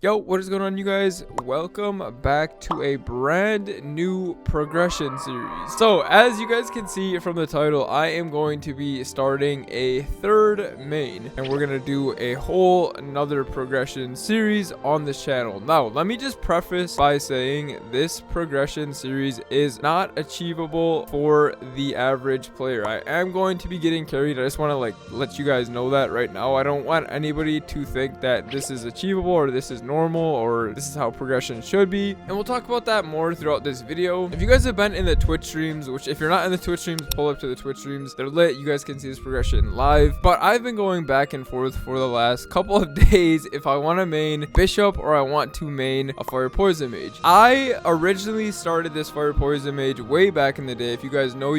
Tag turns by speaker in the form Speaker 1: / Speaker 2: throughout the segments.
Speaker 1: Yo, what is going on, you guys? Welcome back to a brand new progression series. So as you guys can see from the title, I am going to be starting a third main, and we're gonna do a whole another progression series on this channel. Now let me just preface by saying this progression series is not achievable for the average player. I am going to be getting carried. I just want to let you guys know that right now. I don't want anybody to think that this is achievable or this is normal or this is how progression should be, and we'll talk about that more throughout this video. If you guys have been in the Twitch streams, which if you're not in the Twitch streams, pull up to the Twitch streams, they're lit. You guys can see this progression live, but I've been going back and forth for the last couple of days if I want to main Bishop or I want to main a Fire Poison Mage. I originally started this Fire Poison Mage way back in the day. If you guys know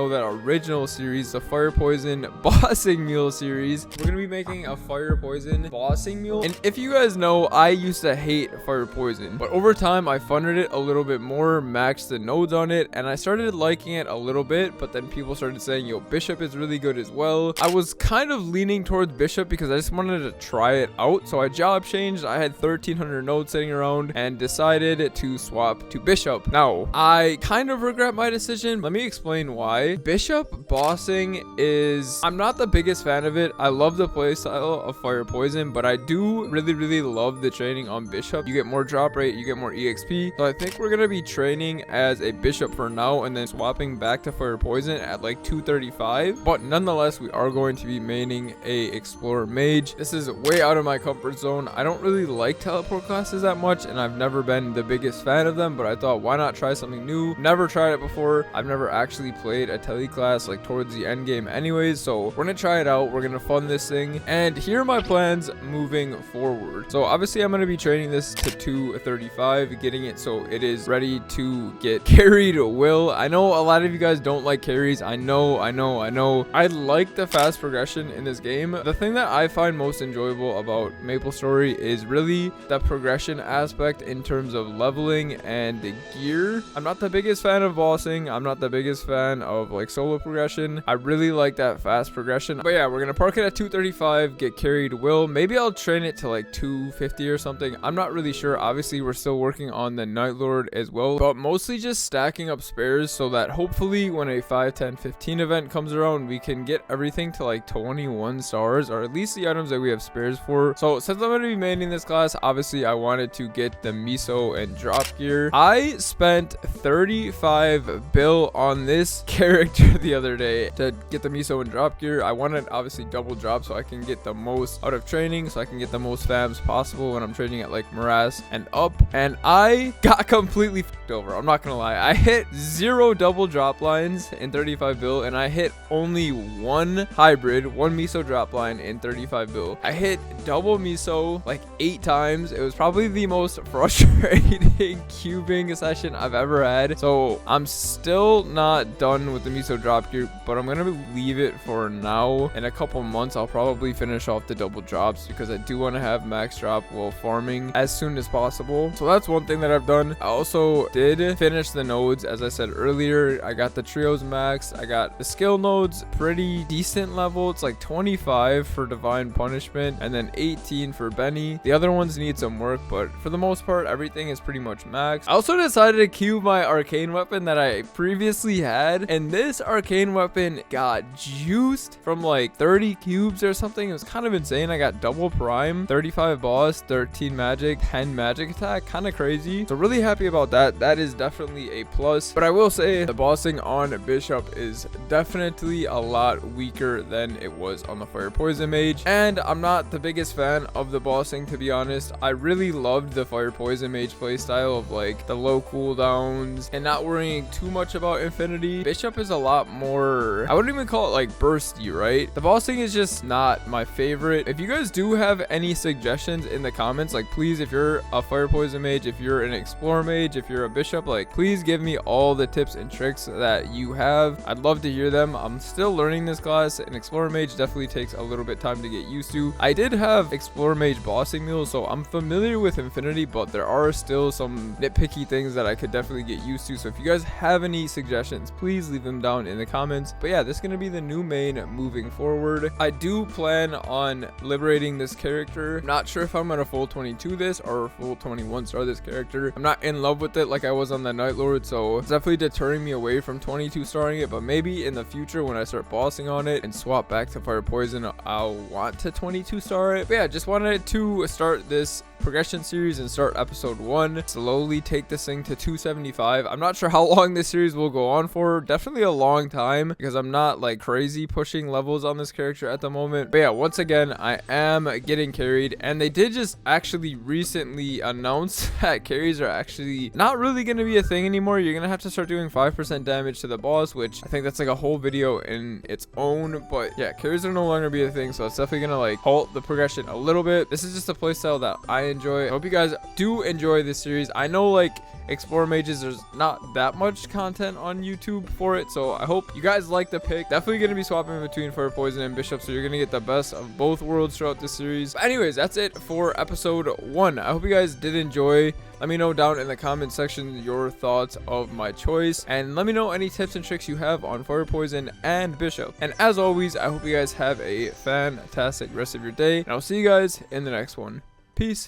Speaker 1: that original series, the Fire Poison Bossing Mule series. We're gonna be making a Fire Poison Bossing Mule, and if you guys know, I used to hate Fire Poison, but over time I funded it a little bit more, maxed the nodes on it, and I started liking it a little bit. But then people started saying, yo, Bishop is really good as well. I was kind of leaning towards Bishop because I just wanted to try it out, so I job changed. I had 1300 nodes sitting around and decided to swap to Bishop. Now I kind of regret my decision. Let me explain why. Bishop bossing is, I'm not the biggest fan of it. I love the playstyle of Fire Poison, but I do really love the training on Bishop. You get more drop rate, you get more EXP. So I think we're gonna be training as a Bishop for now and then swapping back to Fire Poison at like 235. But nonetheless, we are going to be maining a Explorer Mage. This is way out of my comfort zone. I don't really like teleport classes that much, and I've never been the biggest fan of them, but I thought, why not try something new? Never tried it before. I've never actually played a tele class like towards the end game anyways, so we're gonna try it out. We're gonna fund this thing, and here are my plans moving forward. So obviously I'm gonna be training this to 235, getting it so it is ready to get carried. Will, I know a lot of you guys don't like carries. I know. I like the fast progression in this game. The thing that I find most enjoyable about Maplestory is really the progression aspect in terms of leveling and the gear. I'm not the biggest fan of bossing. I'm not the biggest fan of like solo progression. I really like that fast progression. But yeah, we're gonna park it at 235, get carried. Will, maybe I'll train it to like 250 or something. I'm not really sure. Obviously we're still working on the Night Lord as well, but mostly just stacking up spares so that hopefully when a 5, 10, 15 event comes around, we can get everything to like 21 stars, or at least the items that we have spares for. So since I'm going to be maining this class, obviously I wanted to get the miso and drop gear. I spent 35 bill on this character the other day to get the miso and drop gear. I wanted obviously double drop so I can get the most out of training, so I can get the most fabs possible when I'm training at like Morass and up, and I got completely fucked over. I'm not gonna lie. I hit 0 double drop lines in 35 bill, and I hit only one hybrid, one miso drop line in 35 bill. I hit double miso like 8 times. It was probably the most frustrating cubing session I've ever had. So I'm still not done with the miso drop gear, but I'm gonna leave it for now. In a couple months I'll probably finish off the double drops because I do want to have max drop while farming as soon as possible. So that's one thing that I've done. I also did finish the nodes, as I said earlier. I got the trios max. I got the skill nodes pretty decent level. It's like 25 for Divine Punishment and then 18 for Benny. The other ones need some work, but for the most part everything is pretty much max. I also decided to cube my arcane weapon that I previously had, and this arcane weapon got juiced from like 30 cubes or something. It was kind of insane. I got double prime, 35 boss, 13 magic, 10 magic attack. Kind of crazy. So really happy about that. That is definitely a plus. But I will say the bossing on Bishop is definitely a lot weaker than it was on the Fire Poison Mage, and I'm not the biggest fan of the bossing, to be honest. I really loved the Fire Poison Mage playstyle of like the low cooldowns and not worrying too much about infinity. Bishop is a lot more, I wouldn't even call it like bursty, right? The bossing is just not my favorite. If you guys do have any suggestions in the comments, like please, if you're a Fire Poison Mage, if you're an Explorer Mage, if you're a Bishop, like please give me all the tips and tricks that you have. I'd love to hear them. I'm still learning this class, and Explorer Mage definitely takes a little bit time to get used to. I did have Explorer Mage bossing mules, so I'm familiar with infinity, but there are still some nitpicky things that I could definitely get used to. So if you guys have any suggestions, please leave them down in the comments. But yeah, this is going to be the new main moving forward. I do plan on liberating this character. I'm not sure if I'm going to full full 22 this or full 21 star this character. I'm not in love with it like I was on the Night Lord, so it's definitely deterring me away from 22 starring it. But maybe in the future when I start bossing on it and swap back to Fire Poison, I'll want to 22 star it. But yeah, just wanted to start this progression series and start episode 1, slowly take this thing to 275. I'm not sure how long this series will go on for, definitely a long time, because I'm not like crazy pushing levels on this character at the moment. But yeah, once again, I am getting carried, and they did just actually recently announce that carries are actually not really going to be a thing anymore. You're gonna have to start doing 5% damage to the boss, which I think that's like a whole video in its own. But yeah, carries are no longer be a thing, so it's definitely gonna like halt the progression a little bit. This is just a playstyle that I enjoy. I hope you guys do enjoy this series. I know like Explore Mages, there's not that much content on YouTube for it, so I hope you guys like the pick. Definitely going to be swapping between Fire Poison and Bishop, so you're going to get the best of both worlds throughout this series. But anyways, that's it for episode 1. I hope you guys did enjoy. Let me know down in the comment section your thoughts of my choice, and let me know any tips and tricks you have on Fire Poison and Bishop. And as always, I hope you guys have a fantastic rest of your day, and I'll see you guys in the next one. Peace.